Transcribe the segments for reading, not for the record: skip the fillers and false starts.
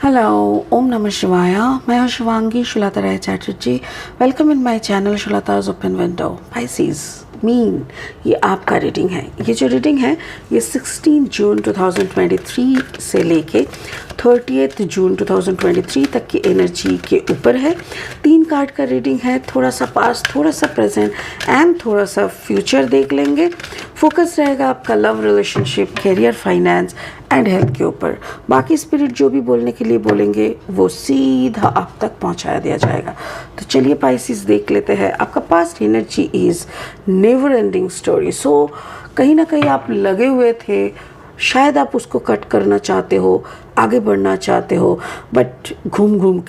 Hello, Om Namah Shivaya. मैं हूँ Shivangi Shulta Rai Chatterjee. Welcome in my channel Shulta's open window. Pisces मीन ये आपका रीडिंग है. ये जो रीडिंग है ये 16 जून 2023 से लेके 30 जून 2023 तक की एनर्जी के ऊपर है. 3 कार्ड का रीडिंग है. थोड़ा सा पास्ट, थोड़ा सा प्रेजेंट एंड थोड़ा सा फ्यूचर देख लेंगे. फोकस रहेगा आपका love, relationship, career, finance and health के ऊपर. बाकी स्पिरिट जो भी बोलने के लिए बोलेंगे वो सीधा आप तक पहुंचाया दिया जाएगा. तो चलिए पाइसिस देख लेते हैं. आपका past energy is never ending story. So कहीं ना कहीं आप लगे हुए थे, शायद आप उसको कट करना चाहते हो, आगे बढ़ना चाहते हो, बट घूम घूम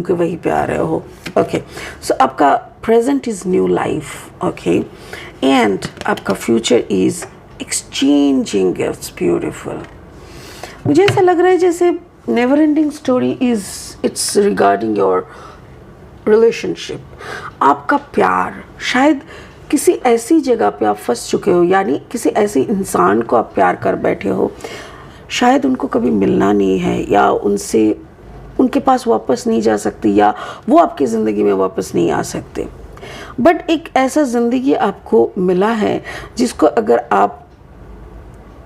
के वहीं पे आ रहे हो. ओके, सो आपका present is new life. Okay, and आपका future is exchanging gifts. Beautiful. मुझे ऐसा लग रहा है जैसे never ending story is it's regarding your relationship. आपका प्यार शायद किसी ऐसी जगह पे आप फंस चुके हो, यानी किसी ऐसे इंसान को आप प्यार कर बैठे हो, शायद उनको कभी मिलना नहीं है, या उनके पास वापस नहीं जा सकती, या वो आपकी ज़िंदगी में वापस नहीं आ सकते. बट एक ऐसा ज़िंदगी आपको मिला है जिसको अगर आप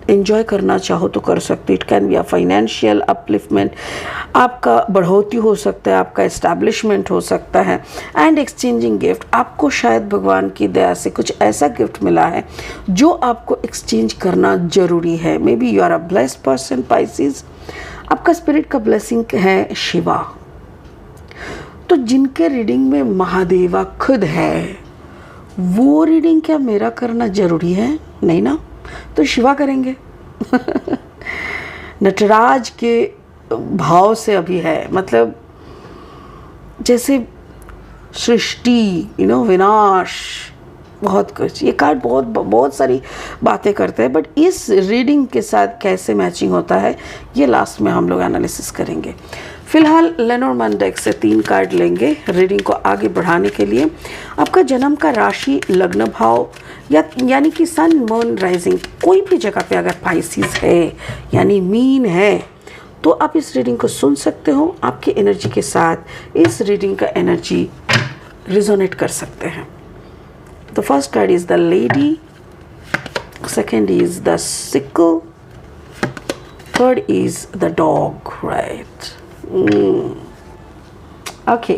एंजॉय करना चाहो तो कर सकते. It can be a financial upliftment, आपका बढ़ोतरी हो सकता है, आपका एस्टैब्लिशमेंट हो सकता है, एंड एक्सचेंजिंग गिफ्ट. आपको शायद भगवान की दया से कुछ ऐसा गिफ्ट मिला है जो आपको एक्सचेंज करना ज़रूरी है. Maybe you are a blessed person Pisces. आपका स्पिरिट का ब्लेसिंग है शिवा. तो जिनके रीडिंग में महादेवा खुद है, वो रीडिंग क्या मेरा करना ज़रूरी है? नहीं ना, तो शिवा करेंगे. नटराज के भाव से अभी है, मतलब जैसे सृष्टि, विनाश, बहुत कुछ. ये कार्ड बहुत सारी बातें करते हैं, बट इस रीडिंग के साथ कैसे मैचिंग होता है ये लास्ट में हम लोग एनालिसिस करेंगे. फिलहाल लेनोर्मैन डेक से 3 कार्ड लेंगे रीडिंग को आगे बढ़ाने के लिए. आपका जन्म का राशि, लग्न भाव, यानी कि सन, मून, राइजिंग, कोई भी जगह पे अगर पाइसिस है यानी मीन है, तो आप इस रीडिंग को सुन सकते हो. आपकी एनर्जी के साथ इस रीडिंग का एनर्जी रिजोनेट कर सकते हैं. The first card is the lady, second is the sickle, third is the dog, right? Okay.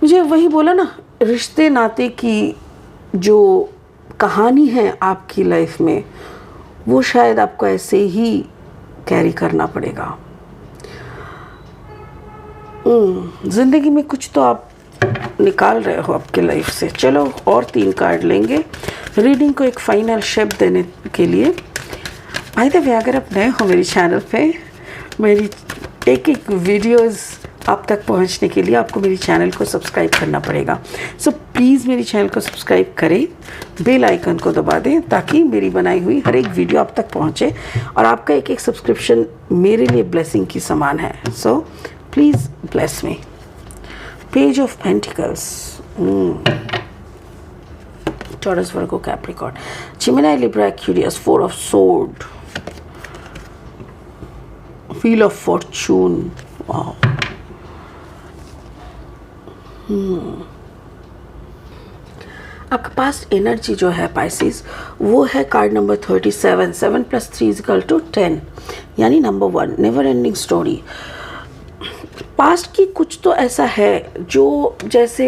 मुझे वही बोला ना, रिश्ते नाते की जो कहानी है आपकी लाइफ में, वो शायद आपको ऐसे ही कैरी करना पड़ेगा. ज़िंदगी में कुछ तो आप निकाल रहे हो आपके लाइफ से. चलो और 3 कार्ड लेंगे रीडिंग को एक फाइनल शेप देने के लिए. भाई द वे, अगर आप नए हो मेरी चैनल पे, मेरी एक वीडियोस आप तक पहुंचने के लिए आपको मेरी चैनल को सब्सक्राइब करना पड़ेगा. सो प्लीज़ मेरी चैनल को सब्सक्राइब करें, बेल आइकन को दबा दें ताकि मेरी बनाई हुई हर एक वीडियो आप तक पहुंचे. और आपका एक सब्सक्रिप्शन मेरे लिए ब्लेसिंग की समान है. So please bless me. Page of Pentacles, Taurus, Virgo, Capricorn, Gemini, Libra, Aquarius, 4 of Swords, Wheel of Fortune. Wow. आपका पास एनर्जी जो है पाइसिस, वो है कार्ड नंबर 37. 7 + 3 = 10, यानी number 1, never ending story. Past की कुछ तो ऐसा है जो जैसे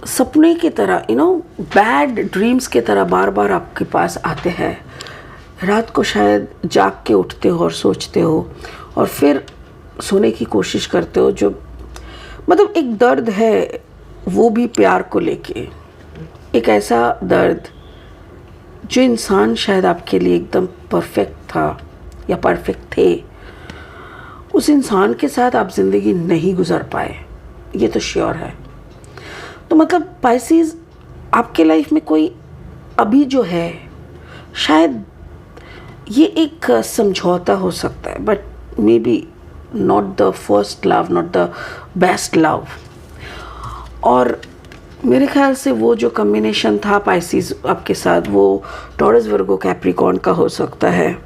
सपने की तरह, बैड ड्रीम्स की तरह बार बार आपके पास आते हैं. रात को शायद जाग के उठते हो और सोचते हो, और फिर सोने की कोशिश करते हो. जो मतलब एक दर्द है, वो भी प्यार को लेके. एक ऐसा दर्द जो इंसान शायद आपके लिए एकदम परफेक्ट था या परफेक्ट थे, उस इंसान के साथ आप ज़िंदगी नहीं गुजार पाए, ये तो श्योर है. तो मतलब पाइसिस, आपके लाइफ में कोई अभी जो है, शायद ये एक समझौता हो सकता है, but may be not the first love, not the best love. और मेरे ख्याल से वो जो कॉम्बिनेशन था पाइसिस आपके साथ, वो टॉरस, वर्गो, कैप्रिकॉर्न का हो सकता है.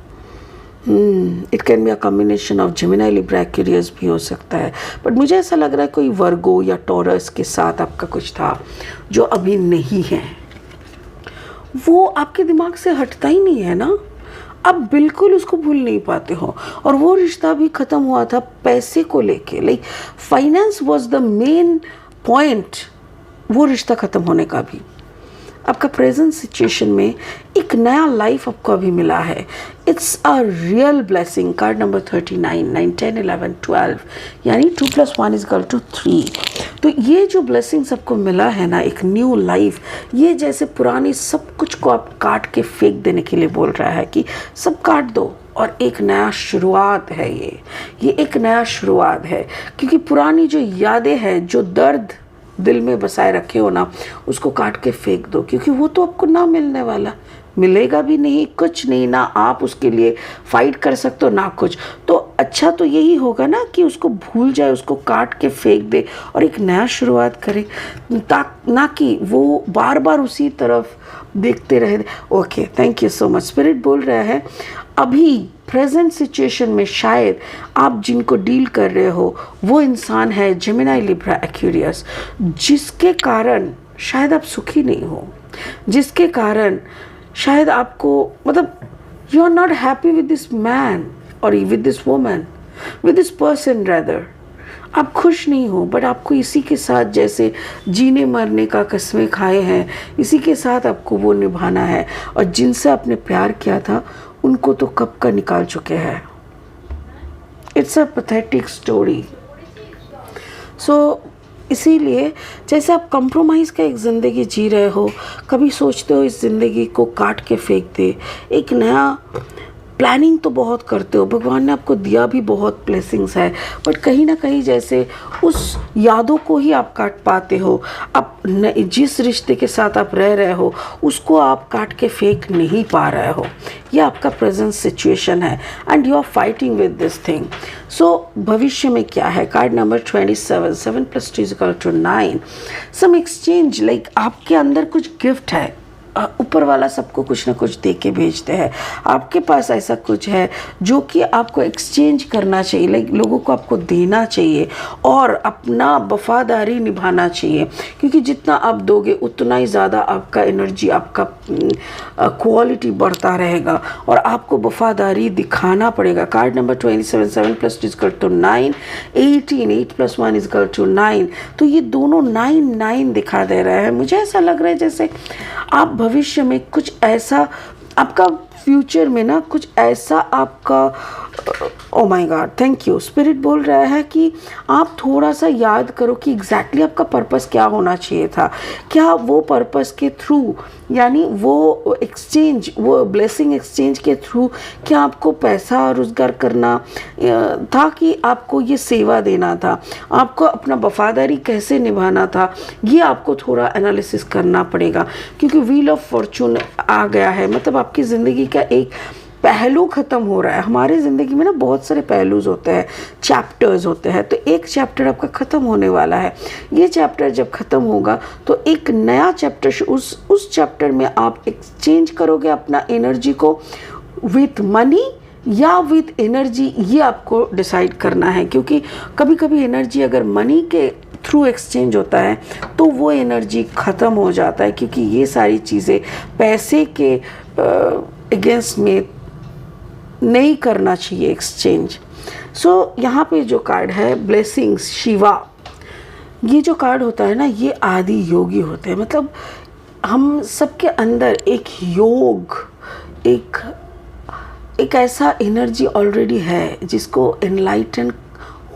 It can be a combination of Gemini Libra Aquarius भी हो सकता है, बट मुझे ऐसा लग रहा है कोई वर्गो या टॉरस के साथ आपका कुछ था जो अभी नहीं है। वो आपके दिमाग से हटता ही नहीं है ना, आप बिल्कुल उसको भूल नहीं पाते हो। और वो रिश्ता भी ख़त्म हुआ था पैसे को लेके, like finance was the main point वो रिश्ता ख़त्म होने का भी। आपका प्रेजेंट सिचुएशन में एक नया लाइफ आपको अभी मिला है। It's a real blessing. Card number 39, 9, 10, 11, 12 यानी 2 + 1 = 3। तो ये जो ब्लेसिंग्स आपको मिला है ना, एक न्यू लाइफ, ये जैसे पुरानी सब कुछ को आप काट के फेंक देने के लिए बोल रहा है कि सब काट दो और एक नया शुरुआत है। ये एक नया शुरुआत है, क्योंकि पुरानी जो यादें हैं, जो दर्द दिल में बसाए रखे हो ना, उसको काट के फेंक दो, क्योंकि वो तो आपको ना मिलने वाला, मिलेगा भी नहीं, कुछ नहीं, ना आप उसके लिए फाइट कर सकते हो ना कुछ। तो अच्छा तो यही होगा ना कि उसको भूल जाए, उसको काट के फेंक दे और एक नया शुरुआत करे, ना कि वो बार बार उसी तरफ देखते रहे। Okay, thank you so much. Spirit बोल रहा है अभी प्रेजेंट सिचुएशन में शायद आप जिनको डील कर रहे हो वो इंसान है जेमिनी लिब्रा एक्वेरियस, जिसके कारण शायद आप सुखी नहीं हो, जिसके कारण शायद आपको मतलब you are not happy with this man और with this woman, with this person rather. आप खुश नहीं हो, बट आपको इसी के साथ जैसे जीने मरने का कस्में खाए हैं, इसी के साथ आपको वो निभाना है। और जिनसे आपने प्यार किया था उनको तो कब का निकाल चुके हैं। It's a pathetic story. So इसीलिए जैसे आप कंप्रोमाइज़ का एक ज़िंदगी जी रहे हो, कभी सोचते हो इस ज़िंदगी को काट के फेंक दे, एक नया प्लानिंग तो बहुत करते हो, भगवान ने आपको दिया भी बहुत ब्लेसिंग्स है, बट कहीं ना कहीं जैसे उस यादों को ही आप काट पाते हो। आप जिस रिश्ते के साथ आप रह रहे हो उसको आप काट के फेंक नहीं पा रहे हो। ये आपका प्रेजेंट सिचुएशन है and you are fighting with this thing. So भविष्य में क्या है? Card number 27, 7 + 2 = 9। Some exchange, like आपके अंदर कुछ गिफ्ट है, ऊपर वाला सबको कुछ ना कुछ दे के भेजते हैं। आपके पास ऐसा कुछ है जो कि आपको एक्सचेंज करना चाहिए, लाइक लोगों को आपको देना चाहिए और अपना वफादारी निभाना चाहिए, क्योंकि जितना आप दोगे उतना ही ज़्यादा आपका एनर्जी, आपका क्वालिटी बढ़ता रहेगा और आपको वफादारी दिखाना पड़ेगा। Card number 27, 7 + 2 = 9, 18, 8 + 1 = 9। तो ये दोनों 9, 9 दिखा दे रहा है। मुझे ऐसा लग रहा है जैसे आप भविष्य में कुछ ऐसा, आपका फ्यूचर में ना कुछ ऐसा आपका, oh my God, thank you. Spirit बोल रहा है कि आप थोड़ा सा याद करो कि एग्जैक्टली आपका पर्पस क्या होना चाहिए था। क्या वो पर्पस के थ्रू, यानी वो एक्सचेंज, वो ब्लेसिंग एक्सचेंज के थ्रू क्या आपको पैसा रोजगार करना था कि आपको ये सेवा देना था, आपको अपना वफादारी कैसे निभाना था? ये आपको थोड़ा एनालिसिस करना पड़ेगा, क्योंकि व्हील ऑफ फॉर्चून आ गया है। मतलब आपकी ज़िंदगी का एक पहलू ख़त्म हो रहा है। हमारे ज़िंदगी में ना बहुत सारे पहलूज होते हैं, चैप्टर्स होते हैं, तो एक चैप्टर आपका ख़त्म होने वाला है। ये चैप्टर जब ख़त्म होगा तो एक नया चैप्टर, उस चैप्टर में आप एक्सचेंज करोगे अपना एनर्जी को विथ मनी या विथ एनर्जी, ये आपको डिसाइड करना है। क्योंकि कभी कभी एनर्जी अगर मनी के थ्रू एक्सचेंज होता है तो वो एनर्जी ख़त्म हो जाता है, क्योंकि ये सारी चीज़ें पैसे के अगेंस्ट में नहीं करना चाहिए एक्सचेंज। सो यहाँ पे जो कार्ड है ब्लेसिंग्स शिवा, ये जो कार्ड होता है ना, ये आदि योगी होते हैं। मतलब हम सबके अंदर एक योग, एक ऐसा एनर्जी ऑलरेडी है जिसको एनलाइटन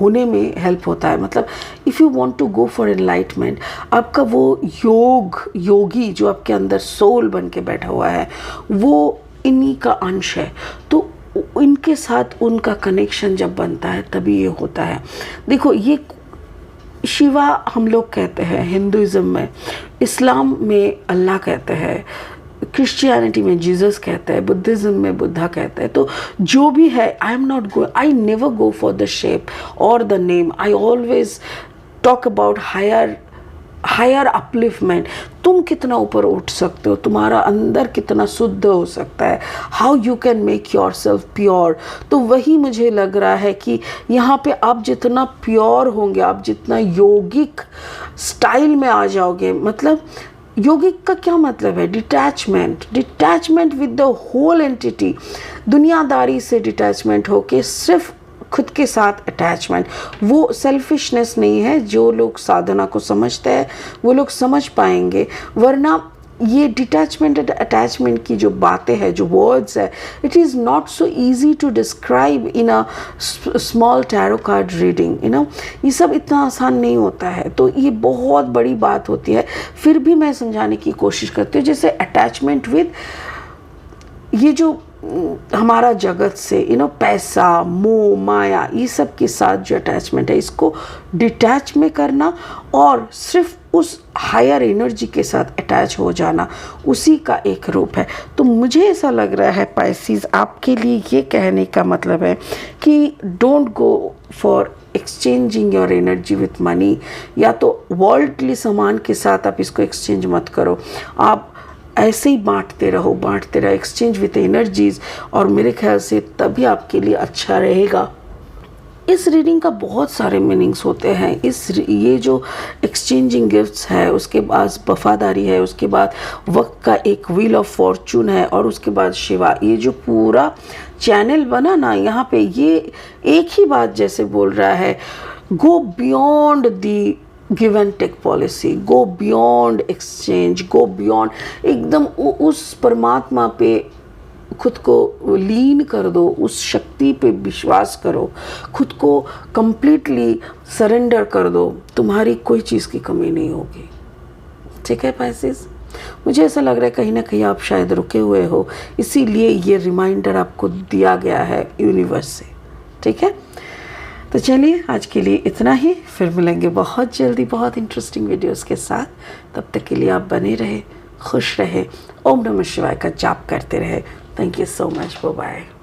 होने में हेल्प होता है। मतलब if you want to go for enlightenment, आपका वो योगी जो आपके अंदर सोल बन के बैठा हुआ है, वो इन्हीं का अंश है। तो इनके साथ उनका कनेक्शन जब बनता है तभी ये होता है। देखो, ये शिवा हम लोग कहते हैं हिंदुज़म में, इस्लाम में अल्लाह कहते हैं, क्रिश्चियनिटी में जीसस कहते हैं, बुद्धिज़्म में बुद्धा कहते हैं। तो जो भी है, I never go for the shape और the name, I always talk about higher higher upliftment, तुम कितना ऊपर उठ सकते हो, तुम्हारा अंदर कितना शुद्ध हो सकता है, how you can make your self pure. तो वही मुझे लग रहा है कि यहाँ पे आप जितना प्योर होंगे, आप जितना योगिक स्टाइल में आ जाओगे, मतलब योगिक का क्या मतलब है, detachment, detachment with the whole entity, दुनियादारी से डिटैचमेंट होके सिर्फ खुद के साथ अटैचमेंट। वो सेल्फिशनेस नहीं है, जो लोग साधना को समझते हैं वो लोग समझ पाएंगे, वरना ये डिटैचमेंट एंड अटैचमेंट की जो बातें हैं, जो वर्ड्स है, it is not so easy to describe in a small tarot card reading, you know, ये सब इतना आसान नहीं होता है। तो ये बहुत बड़ी बात होती है, फिर भी मैं समझाने की कोशिश करती हूँ। जैसे अटैचमेंट विद ये जो हमारा जगत से, यू नो, पैसा, मोह, माया, ये सब के साथ जो अटैचमेंट है, इसको डिटैच में करना और सिर्फ उस हायर एनर्जी के साथ अटैच हो जाना, उसी का एक रूप है। तो मुझे ऐसा लग रहा है पाइसेस, आपके लिए ये कहने का मतलब है कि don't go for exchanging your energy with money, या तो वर्ल्डली सामान के साथ आप इसको एक्सचेंज मत करो, आप ऐसे ही बांटते रहो, एक्सचेंज विथ एनर्जीज, और मेरे ख्याल से तभी आपके लिए अच्छा रहेगा। इस रीडिंग का बहुत सारे मीनिंग्स होते हैं। ये जो एक्सचेंजिंग गिफ्ट्स है, उसके बाद वफादारी है, उसके बाद वक्त का एक व्हील ऑफ फॉर्चून है, और उसके बाद शिवा, ये जो पूरा चैनल बना ना, यहाँ पे ये एक ही बात जैसे बोल रहा है, go beyond the give and take policy, go beyond exchange, go beyond, एकदम उस परमात्मा पे खुद को लीन कर दो, उस शक्ति पे विश्वास करो, खुद को कंप्लीटली सरेंडर कर दो, तुम्हारी कोई चीज़ की कमी नहीं होगी। ठीक है पाइसेस, मुझे ऐसा लग रहा है कहीं ना कहीं आप शायद रुके हुए हो, इसीलिए ये रिमाइंडर आपको दिया गया है यूनिवर्स से। ठीक है, तो चलिए आज के लिए इतना ही, फिर मिलेंगे बहुत जल्दी बहुत इंटरेस्टिंग वीडियोस के साथ। तब तक के लिए आप बने रहे, खुश रहे, ओम नमः शिवाय का जाप करते रहे। Thank you so much, bye bye.